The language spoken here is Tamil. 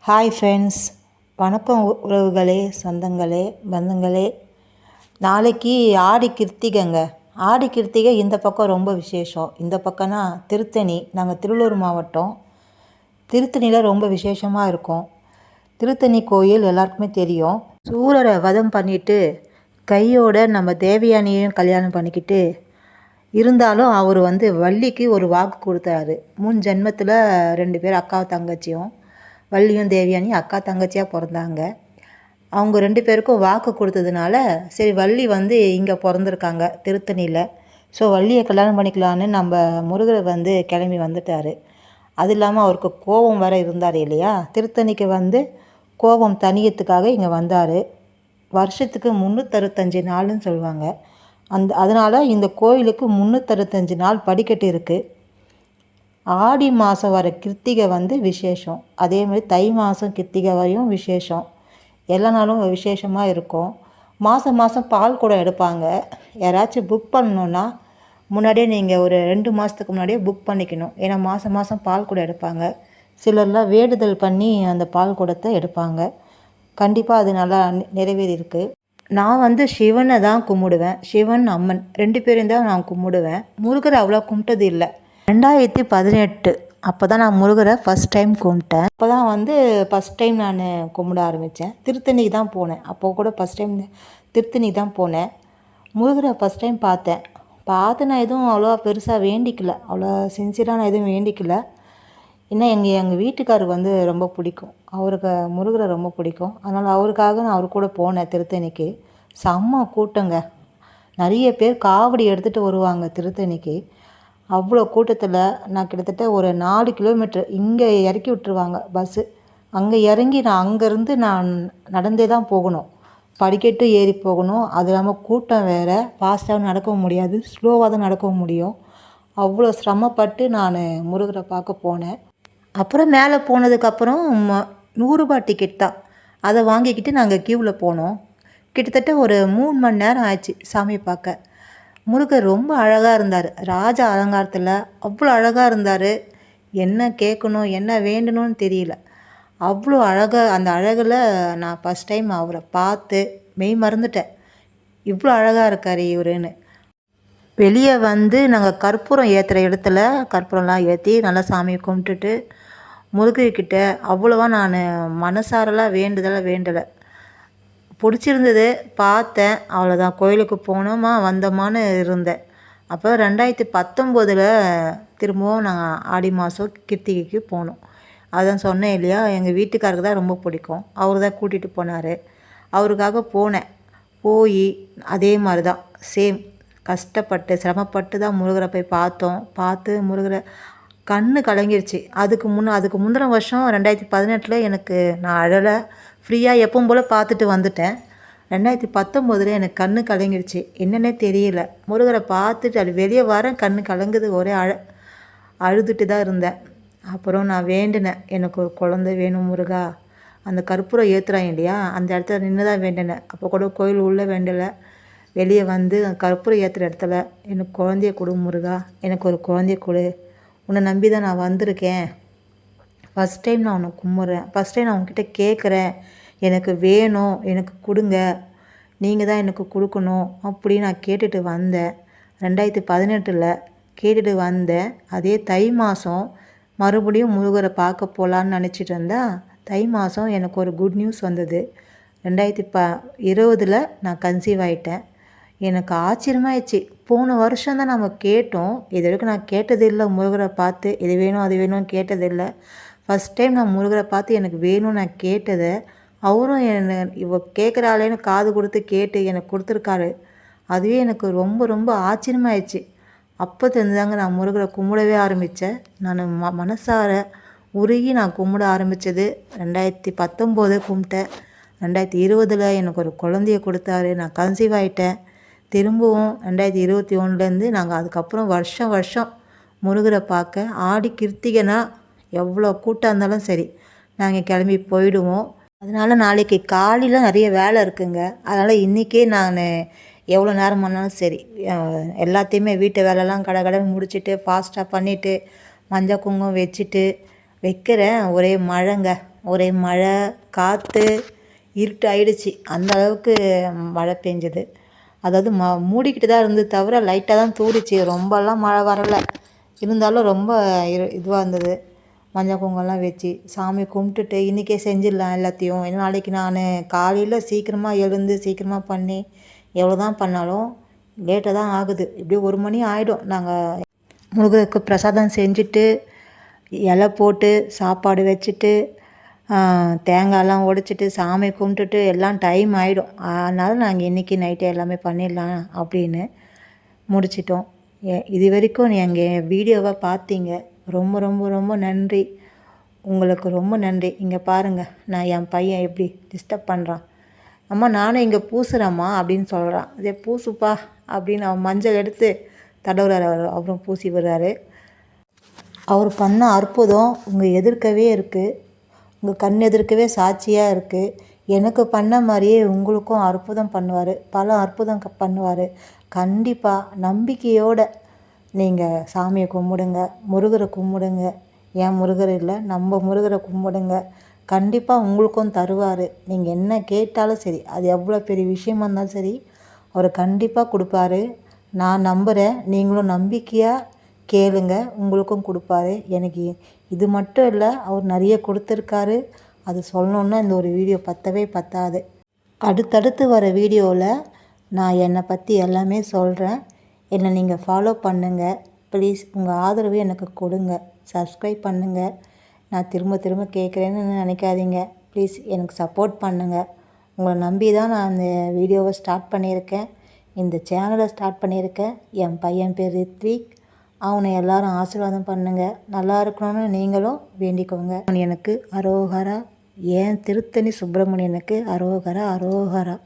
ஹாய் ஃப்ரெண்ட்ஸ், வணக்கம் உறவுகளே, சொந்தங்களே, பந்தங்களே. நாளைக்கு ஆடி கிருத்திகைங்க. ஆடி கிருத்திகை இந்த பக்கம் ரொம்ப விசேஷம். இந்த பக்கம்னா திருத்தணி. நாங்கள் திருவள்ளூர் மாவட்டம். திருத்தணியில் ரொம்ப விசேஷமாக இருக்கும். திருத்தணி கோயில் எல்லாருக்குமே தெரியும். சூரரை வதம் பண்ணிவிட்டு கையோட நம்ம தேவயானியையும் கல்யாணம் பண்ணிக்கிட்டு இருந்தாலும் அவர் வள்ளிக்கு ஒரு வாக்கு கொடுத்தாரு. முன் ஜென்மத்தில் 2 பேர் அக்கா தங்கச்சியும், வள்ளியும் தேவயானி அக்கா தங்கச்சியாக பிறந்தாங்க. அவங்க 2 பேருக்கும் வாக்கு கொடுத்ததுனால சரி வள்ளி இங்கே பிறந்திருக்காங்க திருத்தணியில். ஸோ வள்ளியை கல்யாணம் பண்ணிக்கலான்னு நம்ம முருகர் கிளம்பி வந்துட்டார். அது இல்லாமல் அவருக்கு கோபம் வர இருந்தார் இல்லையா. திருத்தணிக்கு கோபம் தணியத்துக்காக இங்கே வந்தார். வருஷத்துக்கு 365 நாள்னு சொல்லுவாங்க. அதனால் இந்த கோயிலுக்கு 365 நாள் படிக்கட்டு இருக்குது. ஆடி மாதம் வர கிருத்திகை விசேஷம். அதேமாதிரி தை மாதம் கிருத்திகை வரையும் விசேஷம். எல்லா நாளும் விசேஷமாக இருக்கும். மாதம் மாதம் பால் குடம் எடுப்பாங்க. யாராச்சும் புக் பண்ணணுன்னா முன்னாடியே நீங்கள் ஒரு 2 மாதத்துக்கு முன்னாடியே புக் பண்ணிக்கணும். ஏன்னா மாதம் மாதம் பால் குடம் எடுப்பாங்க. சிலர்லாம் வேண்டுதல் பண்ணி அந்த பால் குடத்தை எடுப்பாங்க. கண்டிப்பாக அது நல்லா நிறைவேறியிருக்கு. நான் சிவனை தான் கும்பிடுவேன். சிவன் அம்மன் 2 பேரும் தான் நான் கும்பிடுவேன். முருகரை அவ்வளோ கும்பிட்டது இல்லை. 2018 அப்போ தான் நான் முருகரை ஃபஸ்ட் டைம் கும்பிட்டேன். அப்போ தான் ஃபஸ்ட் டைம் நான் கும்பிட ஆரம்பித்தேன். திருத்தணிக்கு தான் போனேன். அப்போது கூட ஃபஸ்ட் டைம் திருத்தணிக்கு தான் போனேன். முருகரை ஃபஸ்ட் டைம் பார்த்து நான் எதுவும் அவ்வளோவா பெருசாக வேண்டிக்கல. அவ்வளோ சின்சியராக நான் எதுவும் வேண்டிக்கல. இன்னும் எங்கள் வீட்டுக்காருக்கு ரொம்ப பிடிக்கும். அவருக்கு முருகரை ரொம்ப பிடிக்கும். அதனால் அவருக்காக நான் அவர் கூட போனேன் திருத்தணிக்கு. செம்ம கூட்டங்க. நிறைய பேர் காவடி எடுத்துகிட்டு வருவாங்க திருத்தணிக்கு. அவ்வளோ கூட்டத்தில் நான் கிட்டத்தட்ட ஒரு 4 கிலோமீட்டர் இங்கே இறக்கி விட்டுருவாங்க பஸ்ஸு. அங்கே இறங்கி நான் அங்கேருந்து நான் நடந்தே தான் போகணும். படிக்கட்டு ஏறி போகணும். அது இல்லாமல் கூட்டம் வேறு. ஃபாஸ்ட்டாகவும் நடக்கவும் முடியாது, ஸ்லோவாக தான் நடக்கவும் முடியும். அவ்வளோ சிரமப்பட்டு நான் முருகரை பார்க்க போனேன். அப்புறம் மேலே போனதுக்கப்புறம் 100 ரூபாய் டிக்கெட் தான். அதை வாங்கிக்கிட்டு நாங்கள் க்யூவில் போனோம். கிட்டத்தட்ட ஒரு 3 மணி நேரம் ஆச்சு சாமி பார்க்க. முருகர் ரொம்ப அழகாக இருந்தார். ராஜ அலங்காரத்தில் அவ்வளோ அழகாக இருந்தார். என்ன கேட்கணும் என்ன வேண்டணும்னு தெரியல. அவ்வளோ அழகாக, அந்த அழகில் நான் ஃபஸ்ட் டைம் அவரை பார்த்து மெய் மறந்துட்டேன். இவ்வளோ அழகாக இருக்கார் இவருன்னு. வெளியே நாங்கள் கற்பூரம் ஏற்றுற இடத்துல கற்பூரம்லாம் ஏற்றி நல்லா சாமியை கும்பிட்டுட்டு முருகர்கிட்ட அவ்வளோவா நான் மனசாரெல்லாம் வேண்டலை. பிடிச்சிருந்தது, பார்த்தேன், அவ்வளோதான். கோயிலுக்கு போனோமா வந்தோமான்னு இருந்தேன். அப்போ 2019 திரும்பவும் நாங்கள் ஆடி மாதம் கிருத்திகைக்கு போனோம். அதான் சொன்னேன் இல்லையா, எங்கள் வீட்டுக்காருக்கு தான் ரொம்ப பிடிக்கும். அவர் தான் கூட்டிகிட்டு போனார். அவருக்காக போனேன். போய் அதே மாதிரி தான் சேம் கஷ்டப்பட்டு சிரமப்பட்டு தான் முருகரை போய் பார்த்தோம். பார்த்து முருகரை கண்ணு கலங்கிருச்சு. அதுக்கு முந்தின வருஷம் 2018 எனக்கு நான் அழலை. ஃப்ரீயாக எப்பவும் போல் பார்த்துட்டு வந்துட்டேன். 2019 எனக்கு கண்ணு கலங்கிடுச்சு. என்னன்னே தெரியல. முருகரை பார்த்துட்டு அது வெளியே வரேன், கண்ணு கலங்குது. ஒரே அழுதுட்டு தான் இருந்தேன். அப்புறம் நான் வேண்டினேன், எனக்கு ஒரு குழந்தை வேணும் முருகா. அந்த கற்பூரம் ஏற்றுறாங்க இல்லையா, அந்த இடத்துல நின்று தான் வேண்டினேன். அப்போ கூட கோயில் உள்ளே வேண்டலை. வெளியே கற்பூரம் ஏற்றுற இடத்துல எனக்கு குழந்தைய கொடு முருகா, எனக்கு ஒரு குழந்தைய கொடு. உன்னை நம்பி தான் நான் வந்திருக்கேன். ஃபஸ்ட் டைம் நான் உன்னை கும்பிட்றேன். ஃபஸ்ட் டைம் நான் உன்கிட்ட கேட்குறேன், எனக்கு வேணும், எனக்கு கொடுங்க, நீங்கள் தான் எனக்கு கொடுக்கணும் அப்படின்னு நான் கேட்டுட்டு வந்தேன். 2018 கேட்டுட்டு வந்தேன். அதே தை மாதம் மறுபடியும் முருகரை பார்க்க போகலான்னு நினச்சிட்டு இருந்தேன். தை மாதம் எனக்கு ஒரு குட் நியூஸ் வந்தது. 2020 நான் கன்சீவ் ஆகிட்டேன். எனக்கு ஆச்சரியமாயிடுச்சு. போன வருஷம் தான் நம்ம கேட்டோம். இது வரைக்கும் நான் கேட்டதில்லை. முருகரை பார்த்து இது வேணும் அது வேணும்னு கேட்டதில்லை. ஃபஸ்ட் டைம் நான் முருகரை பார்த்து எனக்கு வேணும்னு நான் கேட்டதை அவரும் இவ கேட்குறாளேன்னு காது கொடுத்து கேட்டு எனக்கு கொடுத்துருக்காரு. அதுவே எனக்கு ரொம்ப ரொம்ப ஆச்சரியமாயிடுச்சு. அப்போ தெரிஞ்சுதாங்க நான் முருகரை கும்பிடவே ஆரம்பித்தேன். நான் மனசார உருகி நான் கும்பிட ஆரம்பித்தது 2019 கும்பிட்டேன். 2020 எனக்கு ஒரு குழந்தைய கொடுத்தாரு. நான் கன்சீவ் ஆகிட்டேன். திரும்பவும் 2021 நாங்கள் அதுக்கப்புறம் வருஷம் முருகரை பார்க்க ஆடி கிருத்திகைனா எவ்வளோ கூட்டம் இருந்தாலும் சரி நாங்கள் கிளம்பி போயிடுவோம். அதனால் நாளைக்கு காலையில் நிறைய வேலை இருக்குங்க. அதனால் இன்றைக்கே நான் எவ்வளோ நேரம் பண்ணாலும் சரி எல்லாத்தையுமே வீட்டு வேலைலாம் கடகடன்னு முடிச்சுட்டு ஃபாஸ்ட்டாக பண்ணிவிட்டு மஞ்சள் குங்குமம் வச்சுட்டு வைக்கிறேன். ஒரே மழைங்க. ஒரே மழை காற்று இருட்டு ஆயிடுச்சு. அந்த அளவுக்கு மழை பெஞ்சது. அதாவது மூடிக்கிட்டு தான் இருந்தது தவிர லைட்டாக தான் தூரிச்சு. ரொம்பலாம் மழை வரலை. இருந்தாலும் ரொம்ப இதுவாக இருந்தது. மஞ்சள் குங்குமம்லாம் வச்சு சாமி கும்பிட்டுட்டு இன்றைக்கே செஞ்சிடலாம் எல்லாத்தையும். ஏன்னா நாளைக்கு நான் காலையில் சீக்கிரமாக எழுந்து சீக்கிரமாக பண்ணி எவ்வளோ தான் பண்ணாலும் லேட்டாக தான் ஆகுது. இப்படி 1 மணி ஆகிடும். நாங்கள் முருகருக்கு பிரசாதம் செஞ்சுட்டு இலை போட்டு சாப்பாடு வச்சுட்டு தேங்காயெல்லாம் உடைச்சிட்டு சாமி கும்பிட்டுட்டு எல்லாம் டைம் ஆகிடும். அதனால் நாங்கள் இன்றைக்கி நைட்டே எல்லாமே பண்ணிடலாம் அப்படின்னு முடிச்சிட்டோம். இது வரைக்கும் எங்கள் வீடியோவை பார்த்தீங்க. ரொம்ப ரொம்ப ரொம்ப நன்றி. உங்களுக்கு ரொம்ப நன்றி. இங்கே பாருங்கள், நான் என் பையன் எப்படி டிஸ்டர்ப் பண்ணுறான். அம்மா நானும் இங்கே பூசுகிறேம்மா அப்படின்னு சொல்கிறான். அதே பூசுப்பா அப்படின்னு அவன் மஞ்சள் எடுத்து தடவுறாரு. அப்புறம் பூசி விடுறாரு. அவர் பண்ண அற்புதம் உங்கள் எதிர்க்கவே இருக்குது. உங்கள் கண் எதிர்க்கவே சாட்சியாக இருக்குது. எனக்கு பண்ண மாதிரியே உங்களுக்கும் அற்புதம் பண்ணுவார். பல அற்புதம் பண்ணுவார். கண்டிப்பாக நம்பிக்கையோடு நீங்கள் சாமியை கும்பிடுங்க, முருகரை கும்பிடுங்க. ஏன் முருகர் இல்லை, நம்ம முருகரை கும்பிடுங்க. கண்டிப்பாக உங்களுக்கும் தருவார். நீங்கள் என்ன கேட்டாலும் சரி, அது எவ்வளோ பெரிய விஷயமா இருந்தாலும் சரி, அவர் கண்டிப்பாக கொடுப்பாரு. நான் நம்புகிறேன். நீங்களும் நம்பிக்கையாக கேளுங்க, உங்களுக்கும் கொடுப்பாரு. எனக்கு இது மட்டும் இல்லை, அவர் நிறைய கொடுத்துருக்காரு. அது சொல்லணுன்னா இந்த ஒரு வீடியோ பத்தவே பத்தாது. அடுத்தடுத்து வர வீடியோவில் நான் என்னை பற்றி எல்லாமே சொல்கிறேன். என்னை நீங்கள் ஃபாலோ பண்ணுங்கள் ப்ளீஸ். உங்கள் ஆதரவு எனக்கு கொடுங்க. சப்ஸ்கிரைப் பண்ணுங்கள். நான் திரும்ப திரும்ப கேட்குறேன்னு நினைக்காதீங்க. ப்ளீஸ் எனக்கு சப்போர்ட் பண்ணுங்கள். உங்களை நம்பி தான் நான் அந்த வீடியோவை ஸ்டார்ட் பண்ணியிருக்கேன். இந்த சேனலை ஸ்டார்ட் பண்ணியிருக்கேன். என் பையன் பேர் ரித்விக். அவனை எல்லாரும் ஆசீர்வாதம் பண்ணுங்கள். நல்லா இருக்கணும்னு நீங்களும் வேண்டிக்கோங்க. எனக்கு அரோகரா. ஏன் திருத்தணி சுப்பிரமணியனுக்கு அரோகரா அரோகரா.